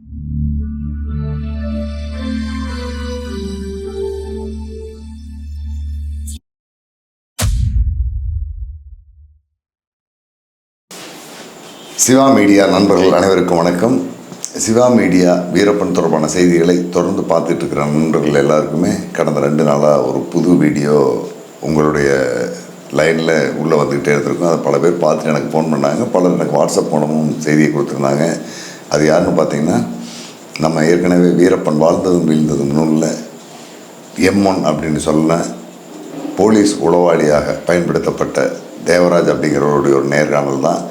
Siva media நண்பர்கள் அனைவருக்கும் வணக்கம். சிவா மீடியா வீரப்பன் தொடர்பான செய்திகளை தொடர்ந்து பார்த்துட்டு இருக்கிற நண்பர்கள் எல்லாருக்குமே கடந்த 2 நாளாக ஒரு புது வீடியோ உங்களுடைய லைனில் உள்ளே வந்துக்கிட்டே இருந்திருக்கும். அதை பல பேர் பார்த்துட்டு எனக்கு ஃபோன் பண்ணாங்க, பலர் எனக்கு வாட்ஸ்அப் மூலமும் செய்தியை கொடுத்துருந்தாங்க. அது யாருன்னு பார்த்தீங்கன்னா, நம்ம ஏற்கனவே வீரப்பன் வாழ்ந்ததும் வீழ்ந்ததும் நூலில் M1 அப்படின்னு சொல்ல போலீஸ் உளவாளியாக பயன்படுத்தப்பட்ட தேவராஜ் அப்படிங்கிறவருடைய ஒரு நேர்காணல் தான்.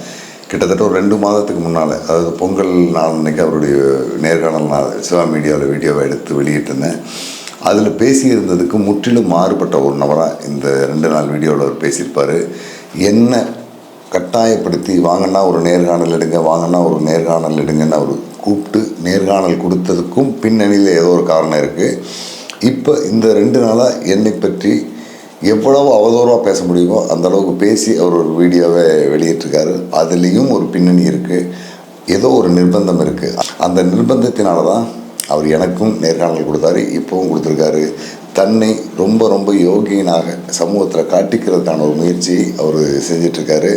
கிட்டத்தட்ட ஒரு 2 மாதத்துக்கு முன்னால், அதாவது பொங்கல் நாள் அன்றைக்கி அவருடைய நேர்காணல் நான் சிவா மீடியாவில் வீடியோவை எடுத்து வெளியிட்டிருந்தேன். அதில் பேசியிருந்ததுக்கு முற்றிலும் மாறுபட்ட ஒரு நபராக இந்த 2 நாள் வீடியோவில் அவர் பேசியிருப்பார். என்ன கட்டாயப்படுத்தி வாங்கன்னா ஒரு நேர்காணல் எடுங்க, வாங்கன்னா ஒரு நேர்காணல் எடுங்கன்னு அவர் கூப்பிட்டு நேர்காணல் கொடுத்ததுக்கும் பின்னணியில் ஏதோ ஒரு காரணம் இருக்குது. இப்போ இந்த 2 நாளாக என்னை பற்றி எவ்வளவு அவதூறாக பேச முடியுமோ அந்தளவுக்கு பேசி அவர் ஒரு வீடியோவை வெளியிட்டிருக்காரு. அதுலேயும் ஒரு பின்னணி இருக்குது, ஏதோ ஒரு நிர்பந்தம் இருக்குது. அந்த நிர்பந்தத்தினால தான் அவர் எனக்கும் நேர்காணல் கொடுத்தாரு, இப்போவும் கொடுத்துருக்காரு. தன்னை ரொம்ப ரொம்ப யோகியனாக சமூகத்தில் காட்டிக்கிறதுக்கான ஒரு முயற்சியை அவர் செஞ்சிட்ருக்காரு.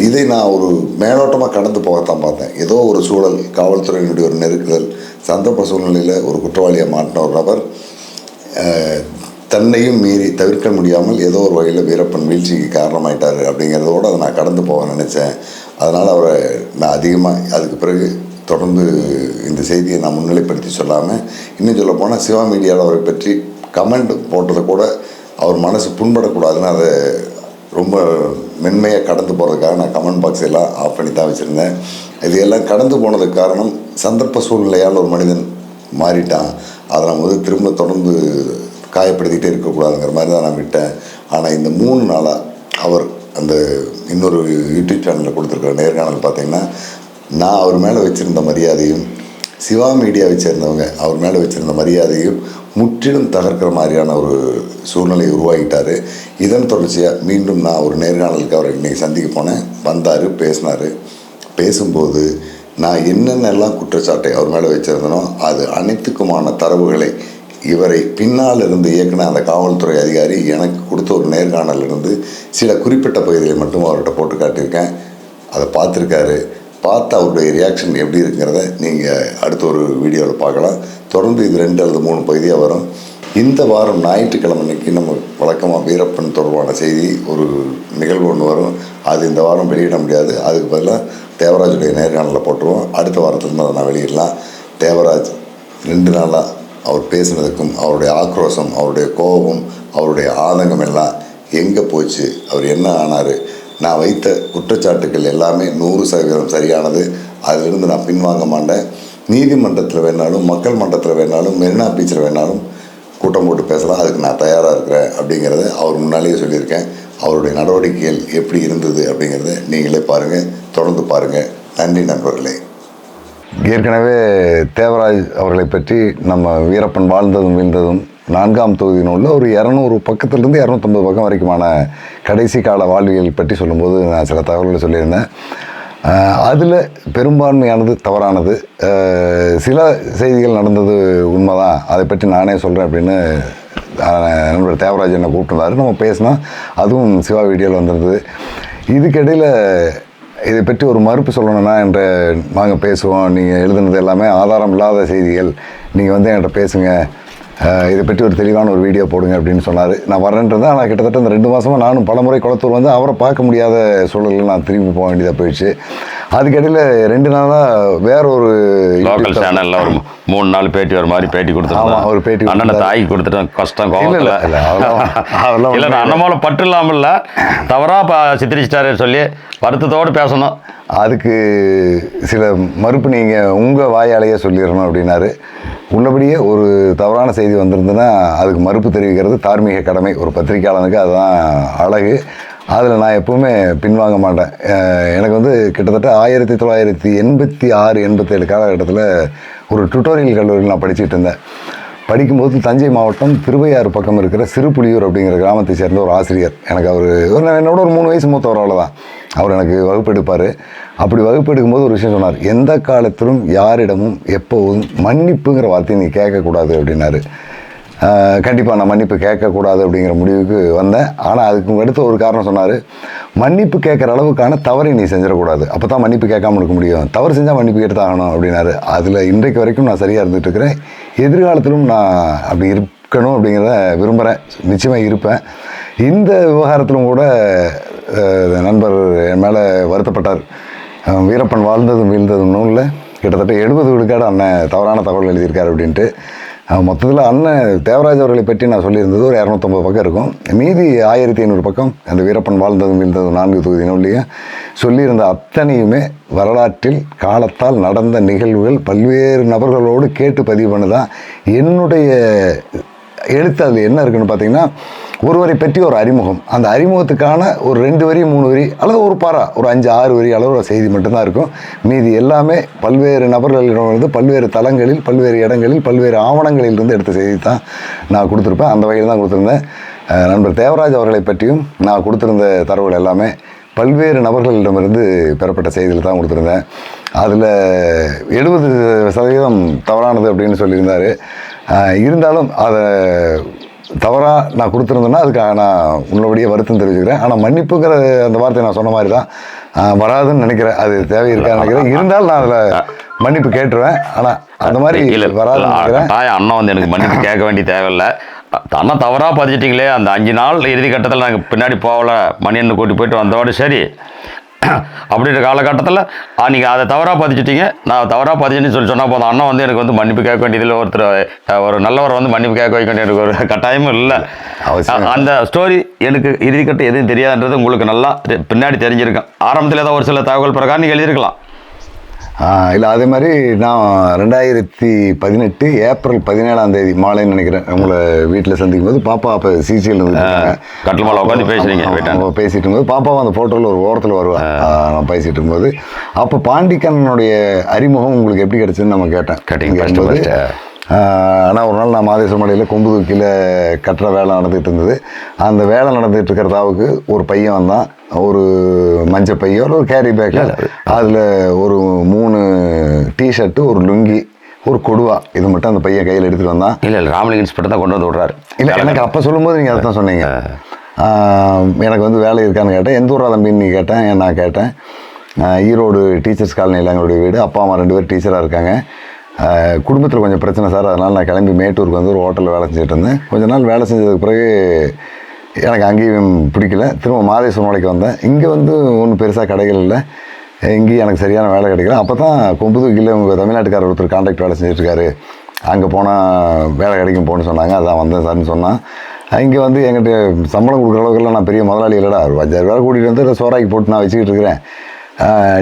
இதை நான் ஒரு மேலோட்டமாக கடந்து போகத்தான் பார்த்தேன். ஏதோ ஒரு சூழல், காவல்துறையினுடைய ஒரு நெருக்குதல், சந்தர்ப்ப சூழ்நிலையில் ஒரு குற்றவாளியை மாட்டின ஒரு நபர் தன்னையும் மீறி தவிர்க்க முடியாமல் ஏதோ ஒரு வகையில் வீரப்பன் வீழ்ச்சிக்கு காரணமாயிட்டார் அப்படிங்கிறதோடு அதை நான் கடந்து போக நினச்சேன். அதனால் அவரை நான் அதிகமாக அதுக்கு பிறகு தொடர்ந்து இந்த செய்தியை நான் முன்னிலைப்படுத்தி சொல்லாமல், இன்னும் சொல்ல போனால் சிவா மீடியாவில் அவரை பற்றி கமெண்ட் போட்டதை கூட அவர் மனசு புண்படக்கூடாதுன்னு அதை ரொம்ப மென்மையாக கடந்து போகிறதுக்காக நான் கமெண்ட் பாக்ஸ் எல்லாம் ஆஃப் பண்ணி தான் வச்சுருந்தேன். இதையெல்லாம் கடந்து போனதுக்கு காரணம், சந்தர்ப்ப சூழ்நிலையால் ஒரு மனிதன் மாறிட்டான், அதை நம்ம திரும்ப தொடர்ந்து காயப்படுத்திகிட்டே இருக்கக்கூடாதுங்கிற மாதிரி தான் நான் விட்டேன். ஆனால் இந்த 3 நாளாக அவர் அந்த இன்னொரு யூடியூப் சேனலில் கொடுத்துருக்குற நேர்காணல் பார்த்திங்கன்னா, நான் அவர் மேலே வச்சுருந்த மரியாதையும், சிவா மீடியாவை சேர்ந்தவங்க அவர் மேலே வச்சுருந்த மரியாதையும் முற்றிலும் தகர்க்கிற மாதிரியான ஒரு சூழ்நிலையை உருவாகிட்டார். இதன் தொடர்ச்சியாக மீண்டும் நான் ஒரு நேர்காணலுக்கு அவரை இன்றைக்கி சந்திக்க போனேன். வந்தார், பேசினார். பேசும்போது நான் என்னென்னலாம் குற்றச்சாட்டை அவர் மேலே வச்சுருந்தனோ அது அனைத்துக்குமான தரவுகளை இவரை பின்னால் இருந்து இயக்குன அந்த காவல்துறை அதிகாரி எனக்கு கொடுத்த ஒரு நேர்காணலிருந்து சில குறிப்பிட்ட பகுதிகளை மட்டும் அவர்கிட்ட போட்டு காட்டியிருக்கேன். அதை பார்த்துருக்காரு. பார்த்து அவருடைய ரியாக்ஷன் எப்படி இருக்குங்கிறத நீங்கள் அடுத்த ஒரு வீடியோவில் பார்க்கலாம். தொடர்ந்து இது 2 அல்லது 3 பகுதியாக வரும். இந்த வாரம் ஞாயிற்றுக்கிழமை அன்றைக்கி நம்ம வழக்கமாக வீரப்பன் தொடர்பான செய்தி ஒரு நிகழ்வு ஒன்று வரும். அது இந்த வாரம் வெளியிட முடியாது. அதுக்கு பதிலாக தேவராஜுடைய நேர்காணலில் போட்டுருவோம். அடுத்த வாரத்துலேருந்து அதை நான் வெளியிடலாம். தேவராஜ் 2 நாளாக அவர் பேசுனதுக்கும் அவருடைய ஆக்ரோஷம், அவருடைய கோபம், அவருடைய ஆதங்கம் எல்லாம் எங்கே போச்சு, அவர் என்ன ஆனார், நான் வைத்த குற்றச்சாட்டுக்கள் எல்லாமே 100% சரியானது. அதிலிருந்து நான் பின்வாங்க மாட்டேன். நீதிமன்றத்தில் வேணாலும், மக்கள் மன்றத்தில் வேணாலும், மெரினா பீச்சில் வேணாலும் கூட்டம் போட்டு பேசலாம், அதுக்கு நான் தயாராக இருக்கிறேன் அப்படிங்கிறத அவர் முன்னாலேயே சொல்லியிருக்கேன். அவருடைய நடவடிக்கைகள் எப்படி இருந்தது அப்படிங்கிறத நீங்களே பாருங்கள், தொடர்ந்து பாருங்கள். நன்றி நண்பர்களே. ஏற்கனவே தேவராஜ் அவர்களை பற்றி நம்ம வீரப்பன் வாழ்ந்ததும் வீழ்ந்ததும் 4ஆம் தொகுதி நூலில் ஒரு 200 பக்கத்திலிருந்து 250 பக்கம் வரைக்குமான கடைசி கால வாழ்வியல் பற்றி சொல்லும்போது நான் சில தகவல்களை சொல்லியிருந்தேன். அதில் பெரும்பான்மையானது தவறானது. சில செய்திகள் நடந்தது உண்மைதான், அதை பற்றி நானே சொல்கிறேன் அப்படின்னு நண்பர் தேவராஜ் என்னை கூப்பிட்டுருந்தாரு. நம்ம பேசினா அதுவும் சிவா வீடியோவில் வந்துருந்தது. இதுக்கிடையில் இதை பற்றி ஒரு மறுப்பு சொல்லணும்னா என்ற நாங்கள் பேசுவோம், நீங்கள் எழுதுனது எல்லாமே ஆதாரம் இல்லாத செய்திகள், நீங்கள் என்கிட்ட பேசுங்க, இதை பற்றி ஒரு தெளிவான ஒரு வீடியோ போடுங்க அப்படின்னு சொன்னார். நான் வரேன்றது. ஆனால் கிட்டத்தட்ட இந்த 2 மாதமாக நானும் பலமுறை குளத்தூர் அவரை பார்க்க முடியாத சூழலில் நான் திரும்பி போக வேண்டியதாக போயிடுச்சு. அதுக்கிடையில் 2 நாளாக வேற ஒரு லோக்கல் சேனலில் ஒரு 3-4 பேட்டி வர மாதிரி பேட்டி கொடுத்துருவோம். ஒரு பேட்டி அண்ணனை தாய்க்கு கொடுத்துட்டேன், கஷ்டம் கோவத்தில் இல்லை, அண்ணமால பட்டு இல்லாமல் இல்லை, தவறாக சித்தரிச்சிட்டாரு சொல்லி வருத்தத்தோடு பேசணும். அதுக்கு சில மறுப்பு நீங்கள் உங்கள் வாயாலேயே சொல்லிடணும் அப்படின்னாரு. உள்ளபடியே ஒரு தவறான செய்தி வந்திருந்ததுன்னா அதுக்கு மறுப்பு தெரிவிக்கிறது தார்மீக கடமை. ஒரு பத்திரிக்கையாளனுக்கு அதுதான் அழகு. அதில் நான் எப்போவுமே பின்வாங்க மாட்டேன். எனக்கு கிட்டத்தட்ட 1986-87 காலகட்டத்தில் ஒரு டுட்டோரியல் கல்லூரியில் நான் படிச்சுட்டு இருந்தேன். படிக்கும்போது தஞ்சை மாவட்டம் திருவையாறு பக்கம் இருக்கிற சிறுபுலியூர் அப்படிங்கிற கிராமத்தை சேர்ந்த ஒரு ஆசிரியர், எனக்கு அவர் என்னோட ஒரு 3 வயசு மூத்தவர், அவ்வளோதான். அவர் எனக்கு வகுப்பு எடுப்பார். அப்படி வகுப்பு எடுக்கும்போது ஒரு விஷயம் சொன்னார், எந்த காலத்திலும் யாரிடமும் எப்போதும் மன்னிப்புங்கிற வார்த்தையை நீ கேட்கக்கூடாது அப்படின்னாரு. கண்டிப்பாக நான் மன்னிப்பு கேட்கக்கூடாது அப்படிங்கிற முடிவுக்கு வந்தேன். ஆனால் அதுக்கு அடுத்து ஒரு காரணம் சொன்னார், மன்னிப்பு கேட்குற அளவுக்கான தவறை நீ செஞ்சிடக்கூடாது, அப்போ தான் மன்னிப்பு கேட்காம இருக்க முடியும், தவறு செஞ்சால் மன்னிப்பு கேட்டு தான் ஆகணும் அப்படின்னாரு. அதில் இன்றைக்கு வரைக்கும் நான் சரியாக இருந்துகிட்டு இருக்கிறேன். எதிர்காலத்திலும் நான் அப்படி இருக்கணும் அப்படிங்கிறத விரும்புகிறேன், நிச்சயமாக இருப்பேன். இந்த விவகாரத்திலும் கூட நண்பர் என் மேலே வருத்தப்பட்டார். வீரப்பன் வாழ்ந்ததும் வீழ்ந்ததும் நூலில் கிட்டத்தட்ட 70 விழுக்காடு அண்ணன் தவறான தகவல் எழுதியிருக்காரு அப்படின்ட்டு. மொத்தத்தில் அண்ணன் தேவராஜ் அவர்களை பற்றி நான் சொல்லியிருந்தது ஒரு 250 பக்கம் இருக்கும். மீதி 1500 பக்கம் அந்த வீரப்பன் வாழ்ந்ததும் வீழ்ந்ததும் 4 தொகுதி நூல்லையும் சொல்லியிருந்த அத்தனையுமே வரலாற்றில் காலத்தால் நடந்த நிகழ்வுகள் பல்வேறு நபர்களோடு கேட்டு பதிவு பண்ணுதான் என்னுடைய எழுத்து. அதில் என்ன இருக்குன்னு பார்த்தீங்கன்னா, ஒருவரை பற்றி ஒரு அறிமுகம், அந்த அறிமுகத்துக்கான ஒரு 2 வரி 3 வரி அல்லது ஒரு பாரா ஒரு 5-6 வரி அளவு செய்தி மட்டும்தான் இருக்கும். மீதி எல்லாமே பல்வேறு நபர்களிடமிருந்து பல்வேறு தளங்களில் பல்வேறு இடங்களில் பல்வேறு ஆவணங்களிலிருந்து எடுத்த செய்தி தான் நான் கொடுத்துருப்பேன். அந்த வகையில் தான் கொடுத்துருந்தேன். நண்பர் தேவராஜ் அவர்களை பற்றியும் நான் கொடுத்துருந்த தரவுகள் எல்லாமே பல்வேறு நபர்களிடமிருந்து பெறப்பட்ட செய்தியில் தான் கொடுத்துருந்தேன். அதில் 70% தவறானது அப்படின்னு சொல்லியிருந்தார். இருந்தாலும் அதை தவறாக நான் கொடுத்துருந்தேன்னா அதுக்காக நான் உள்ளபடியே வருத்தம் தெரிவிச்சுக்கிறேன். ஆனால் மன்னிப்புங்கிற அந்த வார்த்தை நான் சொன்ன மாதிரி தான் வராதுன்னு நினைக்கிறேன். அது தேவை இருக்கான்னு நினைக்கிறேன். இருந்தாலும் நான் அதில் மன்னிப்பு கேட்டுருவேன். ஆனால் அந்த மாதிரி வராதுன்னு நினைக்கிறேன். அண்ணன் வந்து எனக்கு மன்னிப்பு கேட்க வேண்டிய தேவையில்லை. அண்ணா தவறாக பதிச்சிட்டிங்களே, அந்த 5 நாள் இறுதி கட்டத்தில் நாங்கள் பின்னாடி போகல, மணியன்னு கூட்டி போயிட்டு வந்தோடு சரி அப்படின்ற காலகட்டத்தில் நீங்கள் அதை தவறாக பதிச்சிட்டிங்க, நான் தவறாக பதிச்சுன்னு சொன்னால் போதும். அண்ணன் வந்து எனக்கு வந்து மன்னிப்பு கேட்க வேண்டியதில் ஒரு நல்லவர் வந்து மன்னிப்பு கேட்க வைக்க வேண்டிய எனக்கு ஒரு கட்டாயமும் இல்லை. அந்த ஸ்டோரி எனக்கு இறுதிக்கட்டு எதுவும் தெரியாதுன்றது உங்களுக்கு நல்லா பின்னாடி தெரிஞ்சிருக்கேன். ஆரம்பத்தில் ஏதோ ஒரு சில தகவல் பிரகாரம் நீங்கள் எழுதியிருக்கலாம். இல்லை, அதே மாதிரி நான் 2018 ஏப்ரல் 17 மாலைன்னு நினைக்கிறேன் உங்களை வீட்டில் சந்திக்கும் போது பாப்பா அப்போ சிசிஎல் கட்டில் மேலே உட்காந்து பேசிட்டு இருக்கும்போது பாப்பாவும் அந்த ஃபோட்டோவில் ஒரு ஓரத்தில் வருவேன். நான் பேசிகிட்டு இருக்கும்போது அப்போ பாண்டிக்கண்ணனுடைய அறிமுகம் உங்களுக்கு எப்படி கிடச்சுன்னு நம்ம கேட்டேன். ஆனால் ஒரு நாள் நான் மாதேஸ்வர மலையில் கொம்பு தூக்கியில் கட்டுற வேலை நடந்துகிட்டு இருந்தது. அந்த வேலை நடந்துகிட்டு இருக்கிறதாவுக்கு ஒரு பையன் வந்தான், ஒரு மஞ்சள் பையன், ஒரு கேரி பேக்கில் அதில் ஒரு 3 டிஷர்ட்டு, ஒரு லுங்கி, ஒரு கொடுவா, இது மட்டும் அந்த பையன் கையில் எடுத்துகிட்டு வந்தான். இல்லை ராமலிங்க இன்ஸ்பெக்டர் தான் கொண்டு வந்து விட்றாரு. இல்லை, எனக்கு அப்போ சொல்லும்போது நீங்கள் அதை தான் சொன்னீங்க. எனக்கு வந்து வேலை இருக்கான்னு கேட்டேன். எந்த ஊரா தம்பின்னு நீ கேட்டேன். நான் கேட்டேன், ஈரோடு டீச்சர்ஸ் காலனியில் எங்களுடைய வீடு, அப்பா அம்மா 2 பேர் டீச்சராக இருக்காங்க, குடும்பத்தில் கொஞ்சம் பிரச்சனை சார், அதனால் நான் கிளம்பி மேட்டூருக்கு வந்து ஒரு ஹோட்டலில் வேலை செஞ்சுட்டு இருந்தேன். கொஞ்ச நாள் வேலை செஞ்சதுக்கு பிறகு எனக்கு அங்கேயும் பிடிக்கல, திரும்ப மாதேஸ்வர மலைக்கு வந்தேன். இங்கே வந்து ஒன்றும் பெருசாக கடைகள் இல்லை, இங்கேயும் எனக்கு சரியான வேலை கிடைக்கல. அப்போ தான் கொம்புதூக்கியில் உங்கள் தமிழ்நாட்டுக்காரர் ஒருத்தர் கான்ட்ராக்ட் வேலை செஞ்சுட்ருக்காரு, அங்கே போனால் வேலை கிடைக்கும் போன்னு சொன்னாங்க. அதான் வந்தேன் சார்னு சொன்னான். இங்கே வந்து எங்கிட்ட சம்பளம் கொடுக்குற அளவுக்குலாம் நான் பெரிய முதலாளி இல்லைடா, ஒரு 5000 வேலை கூட்டிகிட்டு வந்து சோறாக்கி போட்டு நான் வச்சுக்கிட்டு இருக்கிறேன்,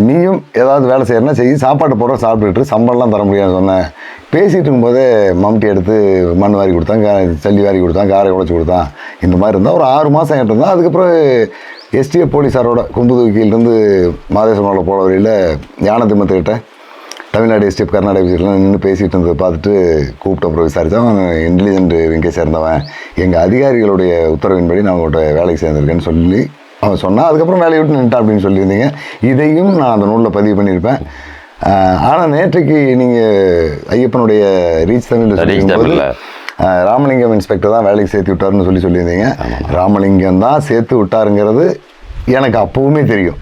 நீயும் ஏதாவது வேலை செய்யறனா செய்ய, சாப்பாட்டு போடுற சாப்பிட்டுட்டு சம்பளம்லாம் தர முடியாதுன்னு சொன்னேன். பேசிகிட்டு இருக்கும்போதே மம்டி எடுத்து மண் வாரி கொடுத்தான், சல்லி வாரி கொடுத்தான், காரை உடைச்சி கொடுத்தான். இந்த மாதிரி இருந்தால் ஒரு 6 மாதம் என்கிட்ட இருந்தால். அதுக்கப்புறம் எஸ்டிஎஃப் போலீஸாரோட கொம்புதூக்கியிலேருந்து மாதேஸ்வரம் போகிற வழியில் யானை திம்மத்துக்கிட்ட தமிழ்நாடு எஸ்டிஎஃப் கர்நாடக விஷயத்தில் நின்று பேசிகிட்டு இருந்ததை பார்த்துட்டு கூப்பிட்ட அப்புறம் விசாரித்தான். அவன் இன்டெலிஜென்ட் விங்கை சேர்ந்தவன், எங்கள் அதிகாரிகளுடைய உத்தரவின்படி நான் உங்கள்கிட்ட வேலைக்கு சேர்ந்துருக்கேன்னு சொல்லி அவன் சொன்னான். அதுக்கப்புறம் வேலையை விட்டு நின்ட்டான் அப்படின்னு சொல்லியிருந்தீங்க. இதையும் நான் அந்த நூலில் பதிவு பண்ணியிருப்பேன். ஆனால் நேற்றைக்கு நீங்கள் ஐயப்பனுடைய ரீச் தமிழில் ராமலிங்கம் இன்ஸ்பெக்டர் தான் வேலைக்கு சேர்த்து விட்டாருன்னு சொல்லியிருந்தீங்க. ராமலிங்கம் தான் சேர்த்து விட்டாருங்கிறது எனக்கு அப்போவுமே தெரியும்.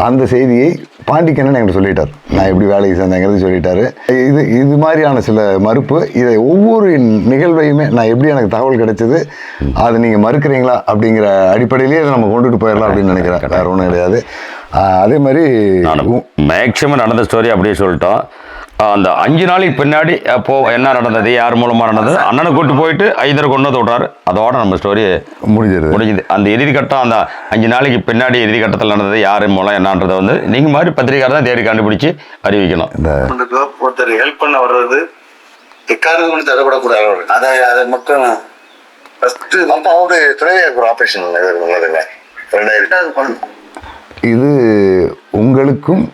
அந்த செய்தியை பாண்டிக்கண்ணன் என்கிட்ட சொல்லிட்டார், நான் எப்படி வேலைக்கு சேர்ந்தேங்கிறது சொல்லிட்டாரு. இது மாதிரியான சில மறுப்பு, இதை ஒவ்வொரு நிகழ்வையுமே நான் எப்படி எனக்கு தகவல் கிடைச்சது, அதை நீங்கள் மறுக்கிறீங்களா அப்படிங்கிற அடிப்படையிலேயே இதை நம்ம கொண்டுட்டு போயிடலாம் அப்படின்னு நினைக்கிறேன். வேறு ஒன்றும் கிடையாது. அதே மாதிரி மேக்சிமம் நடந்த ஸ்டோரி அப்படியே சொல்லிட்டோம். அந்த 5 நாளைக்கு பின்னாடி அப்போது என்ன நடந்தது, யார் மூலமாக நடந்தது, அண்ணனை கூட்டு போயிட்டு 5 கொண்டு வந்து விட்றாரு. அதோட நம்ம ஸ்டோரி முடிஞ்சுது. அந்த இறுதி கட்டம், அந்த 5 நாளைக்கு பின்னாடி இறுதி கட்டத்தில் நடந்தது யார் மூலம் என்னன்றதை வந்து நீங்கள் மாதிரி பத்திரிக்கார தான் தேடி கண்டுபிடிச்சி அறிவிக்கணும். ஒருத்தர் ஹெல்ப் பண்ண வர்றது எக்காரணம் கொண்டு தடப்படக்கூடாது. அதை மட்டும் ஃபஸ்ட்டு நம்ம அவருடைய துணைவியார் ஆப்ரேஷன் உள்ளதில்லை 2000. இது உங்களுக்கும்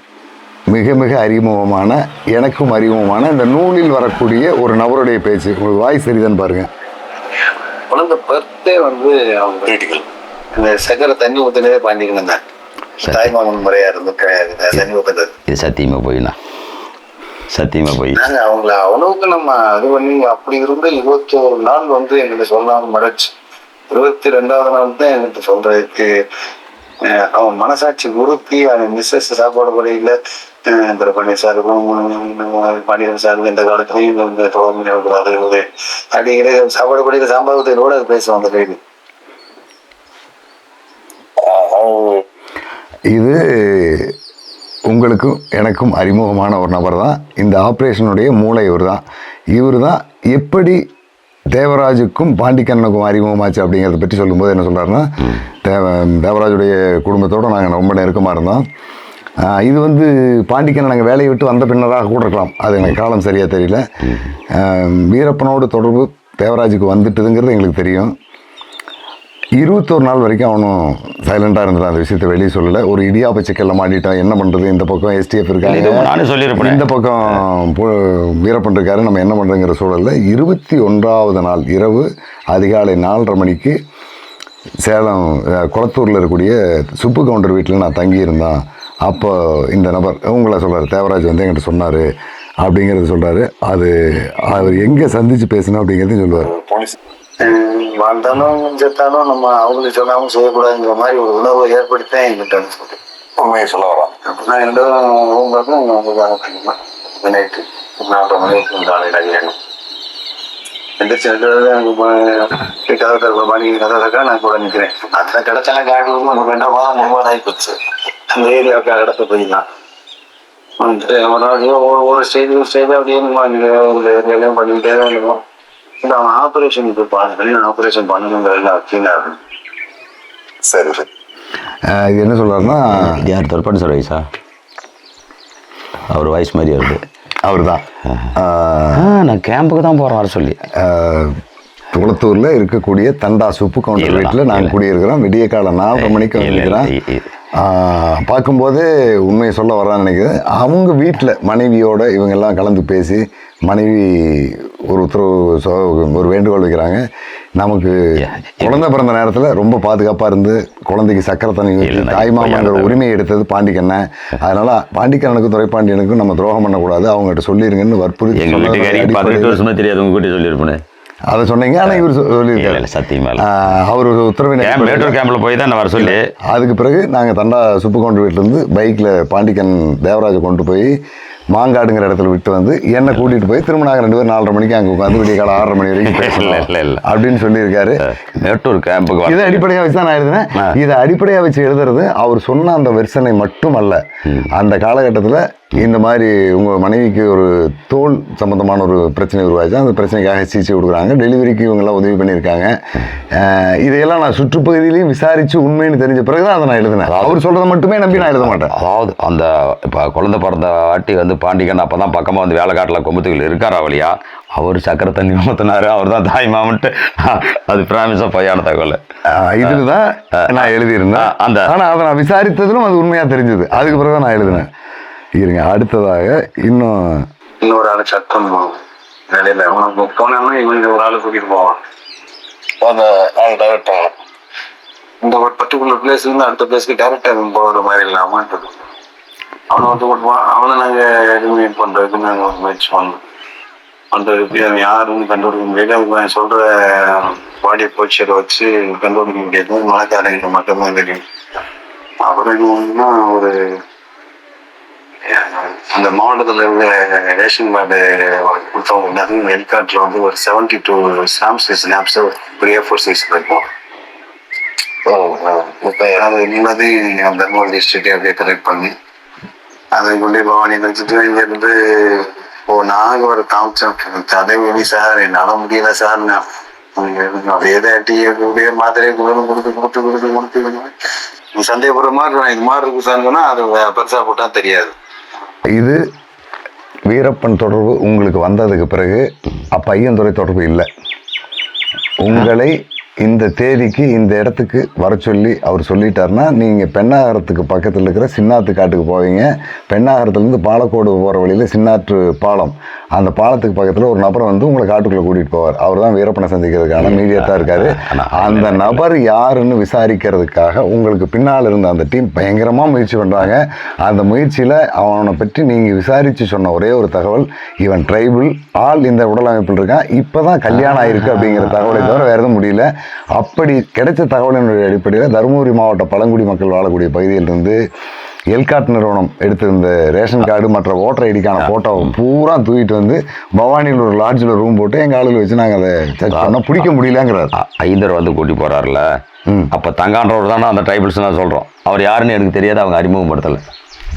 மிக மிக அறிமுகமான, எனக்கும் அறிமுகமான இந்த நூலில் வரக்கூடிய ஒரு நபருடைய பேச்சு. உங்களுக்கு வாய்ஸ் சரிதான் பாருங்க. குழந்தை பர்த்டே வந்து அவங்க கிரிட்டிக்கல், இந்த சக்கரை தண்ணி ஊற்றினதே பாண்டிக்கணும் தான். தாய்மாமன் முறையா இருந்து சமீபத்தில் இது சத்தியமாக போயிண்ணா, சத்தியமாக போய் நாங்க அவங்கள அவ்வளவுக்கு நம்ம அது பண்ணி அப்படி இருந்து 21 நாள் வந்து எங்கிட்ட சொல்லாம மறைச்சு 22வது நாள் தான் எங்கிட்ட சொல்றதுக்கு அவன் மனசாட்சி உறுத்தி அவன் மிஸ்ஸஸ் சாப்பாடு படையில பண்ணி சாருக்கும் பணியன் சாருக்கு இந்த காலத்துலையும் இந்த தோல்விக்கூடாது அப்படிங்கிற சாப்பாடு படையில சாம்பாவத்தையோட பேசுவோம் அந்த கைது. இது உங்களுக்கும் எனக்கும் அறிமுகமான ஒரு நபர் தான். இந்த ஆப்ரேஷனுடைய மூளை இவர் தான் எப்படி தேவராஜுக்கும் பாண்டிக்கண்ணனுக்கும் அறிமுகமாச்சு அப்படிங்கிறத பற்றி சொல்லும்போது என்ன சொல்கிறாருன்னா, தேவராஜுடைய குடும்பத்தோடு நாங்கள் ரொம்ப நெருக்கமாக இருந்தோம். இது வந்து பாண்டிக்கண்ணன் நாங்கள் வேலையை விட்டு வந்த பின்னராக கூட இருக்கலாம், அது எனக்கு காலம் சரியாக தெரியல. வீரப்பனோடு தொடர்பு தேவராஜுக்கு வந்துட்டுதுங்கிறது எங்களுக்கு தெரியும். 21 நாள் வரைக்கும் அவனும் சைலண்டாக இருந்துட்டான், அந்த விஷயத்தை வெளியே சொல்லலை. ஒரு இடியாப்ப சிக்கலில் மாட்டிட்டான், என்ன பண்ணுறது, இந்த பக்கம் STF இருக்காங்க, இந்த பக்கம் வீரப்பன் இருக்காரு, நம்ம என்ன பண்ணுறங்கிற சூழலில் 21வது நாள் இரவு அதிகாலை 4:30 மணிக்கு சேலம் குளத்தூரில் இருக்கக்கூடிய சுப்பு கவுண்டர் வீட்டில் நான் தங்கியிருந்தேன். அப்போ இந்த நபர் உங்களை சொல்கிறார், தேவராஜ் வந்து என்கிட்ட சொன்னார் அப்படிங்கிறது சொல்கிறாரு. அது அவர் எங்கே சந்தித்து பேசணும் அப்படிங்கிறதையும் சொல்லுவார். போலீஸ் வாழ்ந்தாலும் செத்தாலும் நம்ம அவங்களுக்கு சொல்லாமல் செய்யக்கூடாதுங்கிற மாதிரி ஒரு உணர்வை ஏற்படுத்தேன் எங்கிட்ட சொல்லி உண்மையை சொல்ல வரோம். அப்படின்னா ரெண்டும் ரூம் பார்த்து நைட்டு 4:30 மணிக்கு காலையில் எந்திரிச்சு கதை தர மணி கதை தக்கா நான் கூட நிற்கிறேன். அந்த கிடச்சாலும் காடு 2 மாதம் 3 மாதம் ஆகி போச்சு. அந்த ஏரியாவுக்கு இடத்த போய்தான் வந்துட்டு ஒரு ஸ்டேஜ் அப்படியே ஏரியாலையும் பண்ணிக்கிட்டே தான் இருக்கும். அவன் ஆப்ரேஷனுக்கு ஆப்ரேஷன் பண்ணணுங்கிறதுல கீழாக. சரி சரி. இது என்ன சொல்கிறாருன்னா, யார் தொல்பாண்டி சார் வயசா? அவர் வயசு மாதிரி வருது. அவர் தான் நான் கேம்புக்கு தான் போகிறேன் வர சொல்லி. குளத்தூரில் இருக்கக்கூடிய தண்டா சுப்பு கவுண்டர் வீட்டில் நாங்கள் குடியிருக்கிறோம். விடிய காலம் 4:30 மணிக்கு வந்துருக்கிறோம். பார்க்கும்போது உண்மையை சொல்ல வரான்னு நினைக்கிறேன். அவங்க வீட்டில் மனைவியோட இவங்கெல்லாம் கலந்து பேசி மனைவி ஒரு ஒரு வேண்டுகோள் வைக்கிறாங்க, நமக்கு குழந்தை பிறந்த நேரத்தில் ரொம்ப பாதுகாப்பாக இருந்து குழந்தைக்கு சக்கரை தண்ணி ஊற்றி தாய்மாமங்கிற உரிமையை எடுத்தது பாண்டிக்கண்ணன். அதனால பாண்டிக்கண்ணனுக்கும் துரைப்பாண்டியனுக்கும் நம்ம துரோகம் பண்ணக்கூடாது, அவங்ககிட்ட சொல்லிருங்கன்னு வற்புறுத்தி சொல்லியிருப்பேன். அதை சொன்னீங்க. ஆனால் இவர் சொல்லியிருக்காரு சத்தியமாக அவர் உத்தரவினர் கேம்பில் போய் தான் வர சொல்லி. அதுக்கு பிறகு நாங்கள் தண்டா சுப்பு கவுண்டர் வீட்டிலேருந்து பைக்கில் பாண்டிக்கன் தேவராஜை கொண்டு போய் மாங்காடுங்கிற இடத்துல விட்டு வந்து என்னை கூட்டிகிட்டு போய் திரும்ப நாங்கள் 2 பேரும் 4:30 மணிக்கு அங்கே உட்காந்து விடிய காலம் 6:30 மணி வரைக்கும் பேசல அப்படின்னு சொல்லியிருக்காரு. மேட்டூர் கேம்புக்கு இதை அடிப்படையாக வச்சு தான் நான் எழுதினேன். இதை அடிப்படையாக வச்சு எழுதுறது அவர் சொன்ன அந்த வெர்சனை மட்டும் அல்ல. அந்த காலகட்டத்தில் இந்த மாதிரி உங்கள் மனைவிக்கு ஒரு தோல் சம்மந்தமான ஒரு பிரச்சனை உருவாச்சு, அந்த பிரச்சனைக்காக சிகிச்சை கொடுக்குறாங்க, டெலிவரிக்கு இவங்கெல்லாம் உதவி பண்ணியிருக்காங்க. இதையெல்லாம் நான் சுற்றுப்பகுதியிலையும் விசாரித்து உண்மைன்னு தெரிஞ்ச பிறகு தான் அதை நான் எழுதினேன். அவர் சொல்கிறத மட்டுமே நம்பி நான் எழுத மாட்டேன். அதாவது அந்த இப்போ குழந்தை பிறந்த வாட்டி வந்து பாண்டிக்கன் அப்போ தான் பக்கமாக வந்து வேலைக்காட்டில் கொம்பத்துகள் இருக்காரா வழியா, அவர் சக்கரை தண்ணி ஊற்றினாரு, அவர் தான் தாய் மாமன்ட்டு. அது பிராமிஸாக பொய்யான தகவல். இதில் தான் நான் எழுதியிருந்தேன். ஆனால் அதை நான் விசாரித்ததிலும் அது உண்மையாக தெரிஞ்சது. அதுக்கு பிறகு தான் நான் எழுதினேன். இருங்க, அடுத்ததாக இன்னொரு ஆளை செக் பண்ணுவோம். வேலையில் போனோம்னா இவங்க ஒரு ஆளை கூட்டிகிட்டு போவான். அந்த ஆள் டைரக்ட் ஆகலாம். இந்த ஒரு பர்டிகுலர் பிளேஸ்லேருந்து அடுத்த பிளேஸ்க்கு டைரக்டாக போகிற மாதிரி இல்லாமல் அவனை வந்து கொடுப்பான். அவனை நாங்கள் எலிமினேட் பண்ணுறதுக்கு நாங்கள் ஒரு முயற்சி பண்ணோம். பண்ணுறதுக்கு அவன் யாருன்னு கண்டுபிடிக்க முடியாது. அவங்க சொல்கிற பாடி போச்சரை வச்சு கண்டுபிடிக்க முடியாது. மழைக்காரங்க மட்டும்தான் தெரியும். அப்புறம் என்னன்னா ஒரு அந்த மாவட்டத்தில் இருக்க ரேஷன் கார்டு கொடுத்தவங்க ஹெலிகாப்டர் வந்து ஒரு 72 ஸ்னாப்ஸ் ஒரு A4 சைஸ் இருக்கும். இப்போ யாராவது இல்லாத தர்மபுரி டிஸ்ட்ரிக்டே அப்படியே கலெக்ட் பண்ணி அதை கொண்டே பவானி வச்சுட்டு இங்கேருந்து நாங்கள் ஒரு காமிச்சோம். அதே மாதிரி சார் என்னால் முடியல சார், அப்படியே தான் டீ அப்படியே மாத்திரையை கொடுத்து சந்தேகப்படுற மாதிரி நான் இது மாதிரி இருக்கு சார்னா அது பெருசாக போட்டால் தெரியாது. இது வீரப்பன் தொடர்பு உங்களுக்கு வந்ததுக்கு பிறகு அப்போ ஐயந்துறை தொடர்பு இல்லை. உங்களை இந்த தேதிக்கு இந்த இடத்துக்கு வர சொல்லி அவர் சொல்லிட்டாருன்னா நீங்கள் பெண்ணாகரத்துக்கு பக்கத்தில் இருக்கிற சின்னாத்து காட்டுக்கு போவீங்க. பெண்ணாகரத்துலேருந்து பாலக்கோடு போகிற வழியில் சின்னாற்று பாலம், அந்த பாலத்துக்கு பக்கத்தில் ஒரு நபரை வந்து உங்களை காட்டுக்குள்ளே கூட்டிகிட்டு போவார். அவர் தான் வீரப்பனை சந்திக்கிறதுக்கான மீடியேட்டாக இருக்காரு. அந்த நபர் யாருன்னு விசாரிக்கிறதுக்காக உங்களுக்கு பின்னால் இருந்த அந்த டீம் பயங்கரமாக முயற்சி பண்ணுறாங்க. அந்த முயற்சியில் அவனை பற்றி நீங்கள் விசாரித்து சொன்ன ஒரே ஒரு தகவல், இவன் ட்ரைபிள் ஆள், இந்த உடல் அமைப்பில் இருக்கான், இப்போ தான் கல்யாணம் ஆயிருக்கு அப்படிங்கிற தகவலை தவிர வேறு எதுவும் முடியல. அப்படி கிடைச்ச தகவலினுடைய அடிப்படையில் தருமபுரி மாவட்ட பழங்குடி மக்கள் வாழக்கூடிய பகுதியிலிருந்து எல்காட் நிறுவனம் எடுத்திருந்த ரேஷன் கார்டு மற்ற ஓட்டர் ஐடிக்கான ஃபோட்டோவை பூரா தூக்கிட்டு வந்து பவானியில் ஒரு லாட்ஜில் ரூம் போட்டு எங்கள் ஆளுகளை வச்சு நாங்கள் அதை செக் பண்ணோம். பிடிக்க முடியலங்கிறார். ஐந்தர் வந்து கூட்டி போகிறாருல, அப்போ தங்கான்றவர் தானே அந்த ட்ரைபிள்ஸ் நான் சொல்கிறோம். அவர் யாருன்னு எனக்கு தெரியாது, அவங்க அறிமுகப்படுத்தலை.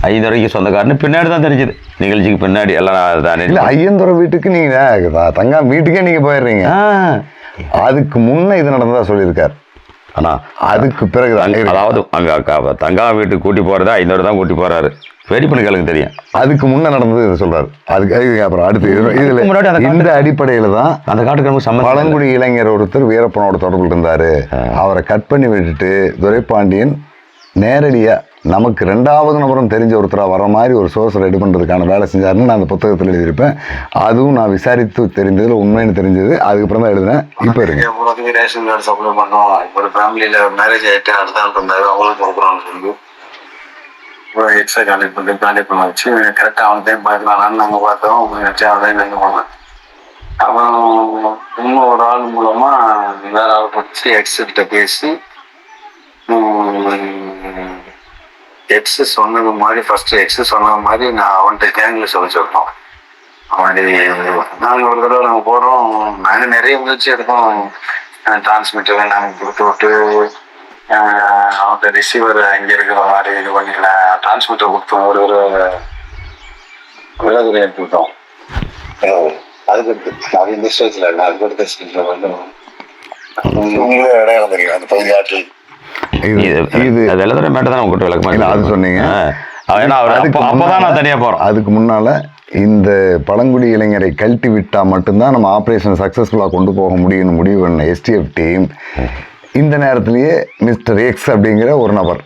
ஐந்தரைக்கு சொந்தக்காரன்னு பின்னாடி தான் தெரிஞ்சுது, நிகழ்ச்சிக்கு பின்னாடி எல்லாம். இல்லை, ஐயந்தோர வீட்டுக்கு நீங்கள் தங்கா வீட்டுக்கே நீங்கள் போயிடுறீங்க. அதுக்கு முன்னே இது நடந்ததா சொல்லியிருக்கார். ஆனால் அதுக்கு பிறகு அதாவது அங்கே தங்கா வீட்டுக்கு கூட்டி போகிறதா ஐந்தோர் தான் கூட்டி போகிறாரு. வெடி பண்ணிகளுக்கு தெரியும். அதுக்கு முன்னே நடந்தது இதை சொல்கிறார். அதுக்கு அப்புறம் அடுத்து இதில் இந்த அடிப்படையில் தான் அந்த காட்டுக்கு பழங்குடி இளைஞர் ஒருத்தர் வீரப்பனோட தொடர்பில் இருந்தார். அவரை கட் பண்ணி விட்டுட்டு துரைப்பாண்டியன் நேரடியாக நமக்கு 2வது நபரும் தெரிஞ்ச ஒருத்தராக வர மாதிரி ஒரு சோர்ஸ் ரெடி பண்ணுறதுக்கான வேலை செஞ்சாருன்னு நான் அந்த புத்தகத்தில் எழுதியிருப்பேன். அதுவும் நான் விசாரித்து தெரிஞ்சதில் உண்மைன்னு தெரிஞ்சது. அதுக்கப்புறம் தான் எழுதினேன். இப்போ இருக்கு ரேஷன் கார்டு சப்ளை பண்ணோம். இப்போ ஒரு ஃபேமிலியில் மேரேஜ் ஆகிட்டு அடுத்த நாள் இருந்தாரு, அவங்களுக்கு கொடுக்குறோம்னு சொல்லி ஒரு எக்ஸ்ட்ரா கான்டெக்ட் பண்ண வச்சு கரெக்டாக அவன் டைம் பார்க்கலான்னு நாங்கள் பார்த்தோம். வச்சு அவன் நாங்கள் போனேன். அவன் இன்னும் ஒரு ஆள் மூலமாக வேற ஆள் படிச்சு எக்ஸ்கிட்ட பேசி எக்ஸு சொன்னது மாதிரி ஃபர்ஸ்ட் எக்ஸு சொன்னது மாதிரி நான் அவன்கிட்ட கேங்கில் சொல்லிட்டோம். அவன் நாங்கள் ஒரு தடவை நாங்கள் போகிறோம். நாங்கள் நிறைய முயற்சி எடுப்போம். டிரான்ஸ்மிட்டரை நாங்கள் கொடுத்து விட்டு அவன்கிட்ட ரிசீவர் இங்கே இருக்கிற மாதிரி இது பண்ணிக்கல. டிரான்ஸ்மிட்டர் கொடுத்தோம். ஒரு விலகுறை எடுத்துக்கிட்டோம். அதுக்கு அது இந்த ஸ்டேஜில் இல்லை, அதுக்கு அடுத்த ஸ்டேஜில் வந்து உங்களே இடையாளம் தெரியும் அந்த பகுதி ஆட்கள். அதுக்கு முன்னால இந்த பழங்குடி இளைஞரை கழட்டி விட்டா மட்டும்தான் நம்ம ஆப்ரேஷன் சக்சஸ்ஃபுல்லா கொண்டு போக முடியும்னு முடிவு பண்ண எஸ்டிஎஃப் டீம் இந்த நேரத்திலேயே மிஸ்டர் எக்ஸ் அப்படிங்கிற ஒரு நபர்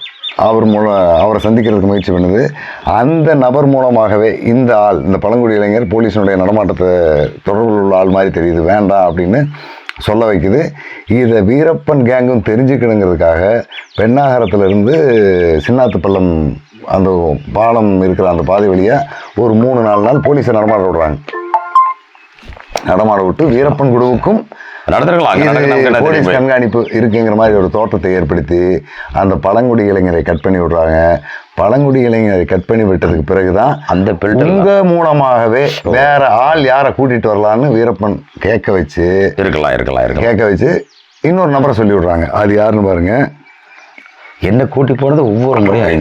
அவரை சந்திக்கிறதுக்கு முயற்சி பண்ணுது. அந்த நபர் மூலமாகவே இந்த ஆள், இந்த பழங்குடி இளைஞர் போலீஸினுடைய நடமாட்டத்தை தொடர்பில் உள்ள ஆள் மாதிரி தெரியுது, வேண்டாம் அப்படின்னு சொல்ல வைக்குது. இதை வீரப்பன் கேங்கும் தெரிஞ்சுக்கணுங்கிறதுக்காக பெண்ணாகரத்துலேருந்து சின்னாத்துப்பள்ளம் அந்த பாலம் இருக்கிற அந்த பாதை வழியாக ஒரு 3-4 நாள் போலீஸை நடமாட விடுறாங்க. நடமாட விட்டு வீரப்பன் குழுவுக்கும் போலீஸ் கண்காணிப்பு இருக்குங்கிற மாதிரி ஒரு தோற்றத்தை ஏற்படுத்தி அந்த பழங்குடி இளைஞரை கட் பண்ணி விடுறாங்க. பழங்குடி இளைஞரை கட் பண்ணி விட்டதுக்கு பிறகுதான் அந்த உங்க மூலமாகவே வேற ஆள் யாரை கூட்டிட்டு வரலான்னு வீரப்பன் கேட்க வச்சு கேட்க வச்சு இன்னொரு நபரை சொல்லி விடுறாங்க. அது யாருன்னு பாருங்க. என்ன கூட்டி போறது ஒவ்வொரு முறையும்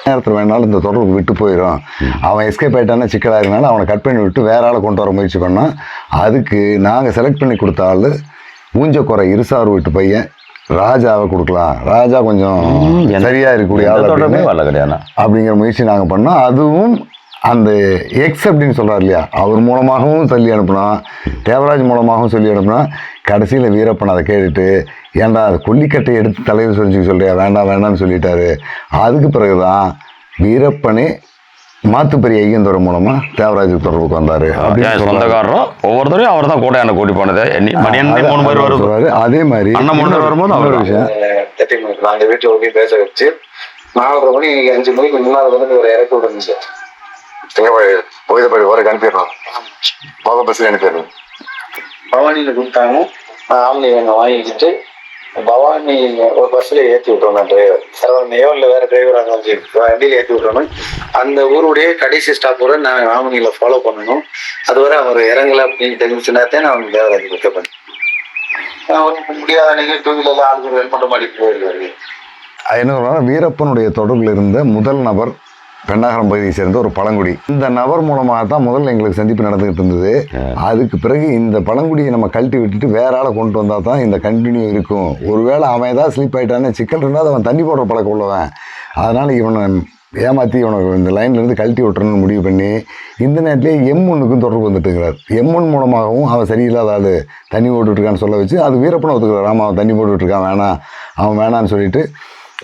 நேரத்தில் வேணாலும் இந்த தொடர்பு விட்டு போயிடும். அவன் எஸ்கேப் ஆகிட்டானா சிக்கலாக இருந்தாலும் அவனை கட் பண்ணி விட்டு வேற ஆளை கொண்டு வர முயற்சி பண்ணால் அதுக்கு நாங்கள் செலக்ட் பண்ணி கொடுத்த ஆள் ஊஞ்சக்குறை இருசார் வீட்டு பையன் ராஜாவை கொடுக்கலாம். ராஜா கொஞ்சம் சரியா இருக்கக்கூடிய ஆள் அப்படிங்கிற முயற்சி நாங்கள் பண்ணோம். அதுவும் அந்த எக்ஸ் அப்படின்னு சொல்கிறார் இல்லையா, அவர் மூலமாகவும் சொல்லி அனுப்புனா, தேவராஜ் மூலமாகவும் சொல்லி அனுப்புனா, கடைசியில் வீரப்பன் அதை கேட்டுட்டு ஏன்டா அது கொல்லிக்கட்டை எடுத்து தலையில் சொல்லி சொல்றியா, வேண்டாம்னு சொல்லிட்டாரு. அதுக்கு பிறகுதான் வீரப்பனே மாத்துப்பெரிய ஐயந்தோர மூலமா தேவராஜ் தொடர்புக்கு வந்தாரு. சொந்தக்காரரும் ஒவ்வொருத்தரையும் அவர் தான் கூட என்ன கூட்டி போனது. அதே மாதிரி வரும்போது அவர் விஷயம் வீட்டுல பேச வச்சு 4:30 மணி 5 மணிக்கு முன்னாள் வந்து ஒரு இறக்கி விடுங்க. போய் அனுப்பிடுறோம். பஸ்ல அனுப்பிடுறோம். பவானியில கொடுத்தாங்க. ஆம்னி வாங்கிக்கிட்டு பவானி ஒரு பஸ்ல ஏற்றி விட்டோம். நான் டிரைவர் சரவணையோ இல்லை வேற டிரைவர் அங்கே வண்டியில ஏற்றி விட்டோம். அந்த ஊருடைய கடைசி ஸ்டாப் வரை நான் ஆம்னியில ஃபாலோ பண்ணணும். அதுவரை அவர் இறங்கல அப்படின்னு தெரிஞ்சுனாத்தே நான் அவனுக்கு தேவராஜ் பிக்கப் பண்ணேன். அவருக்கு முடியாத நீங்கள் 2 வீலர்ல ஆளுக்கு ஹெல்மெட் மாட்டிட்டு போயிருக்காரு. என்ன வீரப்பனுடைய தொடர்பில் இருந்த முதல் நபர் பெண்ணாகரம் பகுதியை சேர்ந்த ஒரு பழங்குடி. இந்த நபர் மூலமாக தான் முதல்ல எங்களுக்கு சந்திப்பு நடந்துகிட்டு இருந்தது. அதுக்கு பிறகு இந்த பழங்குடியை நம்ம கழட்டி விட்டுட்டு வேற ஆளை கொண்டு வந்தால் தான் இந்த கண்டினியூ இருக்கும். ஒருவேளை அவன் ஏதாவது ஸ்லீப் ஆகிட்டானே சிக்கல் இருந்தால் அவன் தண்ணி போடுற பழக்கம் உள்ளவன். அதனால் ஏமாற்றி உனக்கு இந்த லைன்லேருந்து கழட்டி விட்டுறணும்னு முடிவு பண்ணி இந்த நேரத்துலேயே M1க்கும் தொடர்பு வந்துட்டுங்கிறார். M1 மூலமாகவும் அவன் சரியில்லாத ஆள் தண்ணி போட்டுட்ருக்கான்னு சொல்ல வச்சு அது வீரப்பனை ஒத்துக்கிறார். ஆமாம் அவன் தண்ணி போட்டுட்ருக்கான், வேணாம் அவன் வேணான்னு சொல்லிட்டு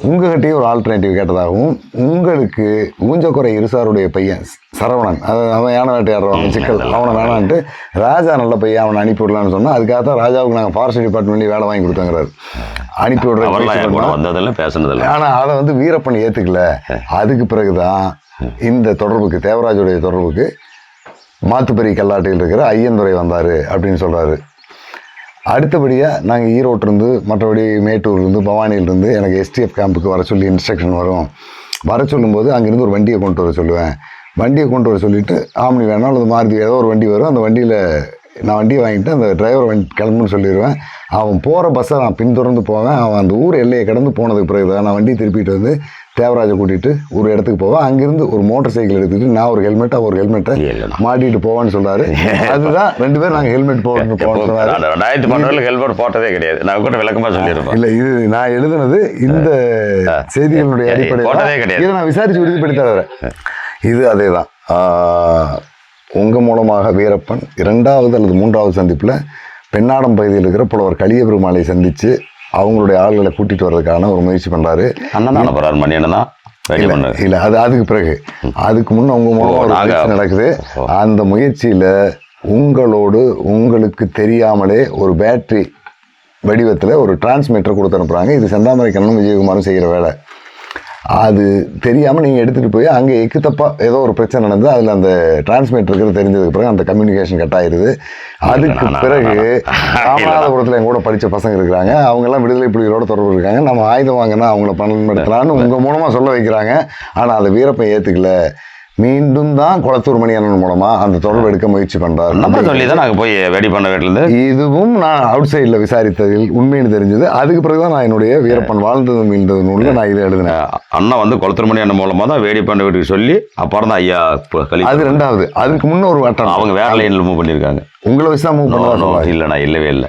உங்கள்கிட்டயே ஒரு ஆல்டர்னேட்டிவ் கேட்டதாகவும், உங்களுக்கு ஊஞ்சக்குறை இருசாருடைய பையன் சரவணன், அவன் யானை வேட்டையாடுறவன் சிக்கல், அவனை வேணான்ட்டு ராஜா நல்ல பையன் அவனை அனுப்பி விடலான்னு சொன்னால் அதுக்காக தான் ராஜாவுக்கு நாங்கள் ஃபாரஸ்ட் டிபார்ட்மெண்ட்லேயே வேலை வாங்கி கொடுத்தாங்கிறாரு. அனுப்பி விடுறேன். ஆனால் அதை வந்து வீரப்பன் ஏற்றுக்கல. அதுக்கு பிறகுதான் இந்த தொடர்புக்கு, தேவராஜுடைய தொடர்புக்கு மாத்துப்பெரிய கல்லாட்டில் இருக்கிற ஐயந்துரை வந்தார் அப்படின்னு சொல்கிறாரு. அடுத்தபடியாக நாங்கள் ஈரோட்டிலேருந்து, மற்றபடி மேட்டூர்லேருந்து, பவானியிலேருந்து எனக்கு STF கேம்புக்கு வர சொல்லி இன்ஸ்ட்ரக்ஷன் வரும். வர சொல்லும்போது அங்கேருந்து ஒரு வண்டியை கொண்டு வர சொல்லுவேன். வண்டியை கொண்டு வர சொல்லிவிட்டு ஆம்னி வேணாம் அல்லது மாருதி ஏதோ ஒரு வண்டி வரும், அந்த வண்டியில் நான் வண்டியை வாங்கிட்டு அந்த டிரைவர் கிளம்புன்னு சொல்லிடுவேன். அவன் போகிற பஸ்ஸை நான் பின்தொடர்ந்து போவேன். அவன் அந்த ஊர் எல்லையை கடந்து போனதுக்கு பிறகு தான் நான் வண்டியை திருப்பிட்டு வந்து தேவராஜை கூட்டிகிட்டு ஒரு இடத்துக்கு போவேன். அங்கேருந்து ஒரு மோட்டர் சைக்கிள் எடுத்துகிட்டு நான் ஒரு ஹெல்மெட்டை மாட்டிட்டு போவேன்னு சொல்கிறாரு. அதுதான் 2 பேரும் நாங்கள் ஹெல்மெட் போட்டு சொன்னார். 2012 ஹெல்மெட் போட்டதே கிடையாது. நான் கூட விளக்கமாக சொல்லியிருப்பேன். இல்லை, இது நான் எழுதுனது இந்த செய்திகளுடைய அடிப்படையில் இதை நான் விசாரித்து உறுதிப்படுத்த. இது அதே தான். உங்கள் மூலமாக வீரப்பன் 2வது அல்லது 3வது சந்திப்பில் பெண்ணாடம் பகுதியில் இருக்கிற புலவர் கலிய பெருமாளை சந்தித்து அவங்களுடைய ஆளுகளை கூட்டிகிட்டு வர்றதுக்கான ஒரு முயற்சி பண்ணுறாரு. இல்லை, அதுக்கு பிறகு அதுக்கு முன்னே உங்கள் மூலமாக ஒரு முயற்சி நடக்குது. அந்த முயற்சியில் உங்களுக்கு தெரியாமலே ஒரு பேட்டரி வடிவத்தில் ஒரு டிரான்ஸ்மிட்டர் கொடுத்து அனுப்புகிறாங்க. இது செந்தாமரை கண்ணனும் விஜயகுமாரும் செய்கிற வேலை. அது தெரியாமல் நீங்கள் எடுத்துகிட்டு போய் அங்கே எக்கு தப்பாக ஏதோ ஒரு பிரச்சனை நடந்து அதில் அந்த டிரான்ஸ்மிட்டர் இருக்கிறது தெரிஞ்சதுக்கு பிறகு அந்த கம்யூனிகேஷன் கட் ஆயிடுது. அதுக்கு பிறகு ராமநாதபுரத்தில் என் கூட படித்த பசங்க இருக்கிறாங்க, அவங்கெல்லாம் விடுதலை புலிகளோட தொடர்பு இருக்காங்க. நம்ம ஆயுதம் வாங்கினா அவங்கள பயன்படுத்தலான்னு உங்கள் மூலமாக சொல்ல வைக்கிறாங்க. ஆனால் அதை வீரப்பன் ஏற்றுக்கல. மீண்டும் தான் குளத்தூர் மணியண்ணன் மூலமாக அந்த தொடர்பு எடுக்க முயற்சி பண்ணுறாரு. நம்ம சொல்லி தான் நாங்கள் போய் வெடி பண்ண வீட்டிலேருந்து இதுவும் நான் அவுட் சைடில் விசாரித்ததில் உண்மைன்னு தெரிஞ்சது. அதுக்கு பிறகு தான் நான் என்னுடைய வீரப்பன் வாழ்ந்தது மீண்டது நூலில் நான் இதை எழுதினேன். அண்ணா வந்து குளத்தூர் மணியண்ணன் மூலமாக தான் வேடி பண்ண வீட்டுக்கு சொல்லி அப்புறம் தான் ஐயா அது 2வது. அதுக்கு முன்னே ஒரு வட்டம் அவங்க வேற லைனில் மூவ் பண்ணியிருக்காங்க. உங்களை வச்சு தான் மூவ் பண்ணுவாங்க. இல்லைண்ணா, இல்லவே இல்லை.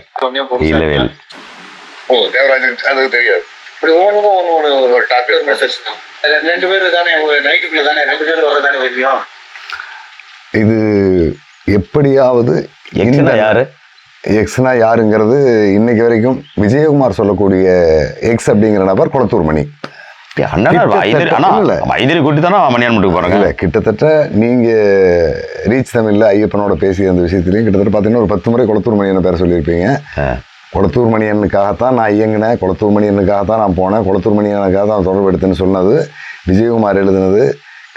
அதுக்கு தெரியாது. இப்படி ஒவ்வொன்றுக்கும் ஒரு டாபிக் மெசேஜ் தான். 2 பேர் தானே நைட்டுக்குள்ள தானே 2 பேர் வர தானே தெரியும். இது எப்படியாவது எக்ஸ்னா யாருங்கிறது இன்னைக்கு வரைக்கும் விஜயகுமார் சொல்லக்கூடிய எக்ஸ் அப்படிங்கிற நபர் குளத்தூர் மணி. இல்லை, கிட்டத்தட்ட நீங்கள் ரீச் தமிழில் ஐயப்பனோட பேசிய அந்த விஷயத்துலையும் கிட்டத்தட்ட பார்த்தீங்கன்னா ஒரு 10 முறை குளத்தூர் மணியன்னு பேர சொல்லியிருப்பீங்க. குளத்தூர் மணியனுக்காகத்தான் நான் இயங்கினேன், குளத்தூர் மணியனுக்காகத்தான் நான் போனேன், குளத்தூர் மணியனுக்காக தான் தொடர்பு எடுத்தேன்னு சொன்னது விஜயகுமார் எழுதுனது.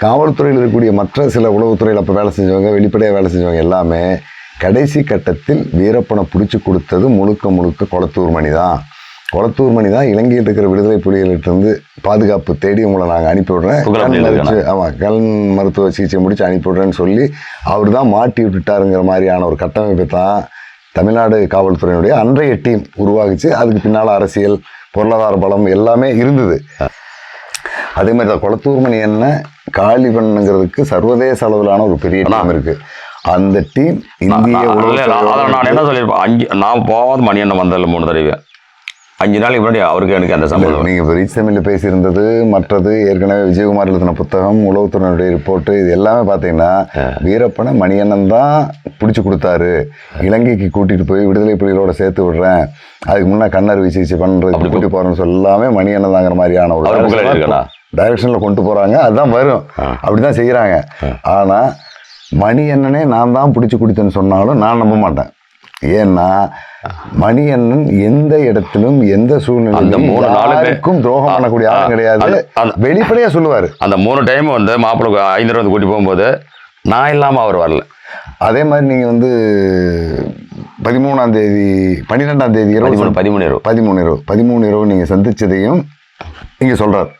காவல்துறையில் இருக்கக்கூடிய மற்ற சில உளவுத்துறையில் அப்போ வேலை செஞ்சவங்க, வெளிப்படையாக வேலை செஞ்சவங்க எல்லாமே கடைசி கட்டத்தில் வீரப்பனை பிடிச்சி கொடுத்தது முழுக்க குளத்தூர் மணி தான். குளத்தூர் மணி தான் இலங்கையில் இருக்கிற விடுதலை புலிகளிலிருந்து பாதுகாப்பு தேடி உங்களை நாங்கள் அனுப்பிவிடுறேன், ஆமாம் கண் மருத்துவ சிகிச்சை முடித்து அனுப்பிவிடுறேன்னு சொல்லி அவர் தான் மாட்டி விட்டுட்டாருங்கிற மாதிரியான ஒரு கட்டமைப்பை தான் தமிழ்நாடு காவல்துறையினுடைய அன்றைய டீம் உருவாகிச்சு. அதுக்கு பின்னால் அரசியல், பொருளாதார பலம் எல்லாமே இருந்தது. அதே மாதிரி தான் குளத்தூர் மணி என்ன காலி பண்ணுங்கிறதுக்கு சர்வதேச அளவிலான ஒரு பெரிய டீம் இருக்கு. அந்த டீம் இந்திய நான் என்ன சொல்லியிருப்பேன், நான் போகாத மணி என்ன வந்ததில்லை 3 தடவை. 5 நாளைக்கு முன்னாடி அவருக்கு எனக்கு அந்த சம்பளம். நீங்கள் ரீச் தமிழில் பேசியிருந்தது, மற்றது ஏற்கனவே விஜயகுமார் எழுதின புத்தகம், உளவுத்துறையினுடைய ரிப்போர்ட்டு, இது எல்லாமே பார்த்தீங்கன்னா வீரப்பனை மணியண்ணன் தான் பிடிச்சி கொடுத்தாரு. இலங்கைக்கு கூட்டிகிட்டு போய் விடுதலை புலிகளோட சேர்த்து விடுறேன், அதுக்கு முன்னே கண்ணறுவை சிகிச்சை பண்ணுறது கூட்டி போகிறேன்னு சொல்லாமே மணியண்ணன் தாங்கிற மாதிரியான ஒரு டைரக்ஷனில் கொண்டு போகிறாங்க. அதுதான் வரும், அப்படி தான் செய்கிறாங்க. ஆனால் மணியண்ணனே நான் தான் பிடிச்சி கொடுத்தேன்னு சொன்னாலும் நான் நம்ப மாட்டேன். ஏன்னா மணியண்ணன் எந்த இடத்திலும் எந்த சூழ்நிலைக்கும் துரோகம் பண்ணக்கூடிய ஆளும் கிடையாது. வெளிப்படையா சொல்லுவாரு. அந்த 3 டைம் வந்து மாப்பிள்ளை 5 வந்து கூட்டி போகும்போது நான் இல்லாமல் அவர் வரல. அதே மாதிரி நீங்க வந்து 13ஆம் தேதி 12ஆம் தேதி இரவு 13 இரவு நீங்க சந்திச்சதையும் இங்க சொல்றாரு.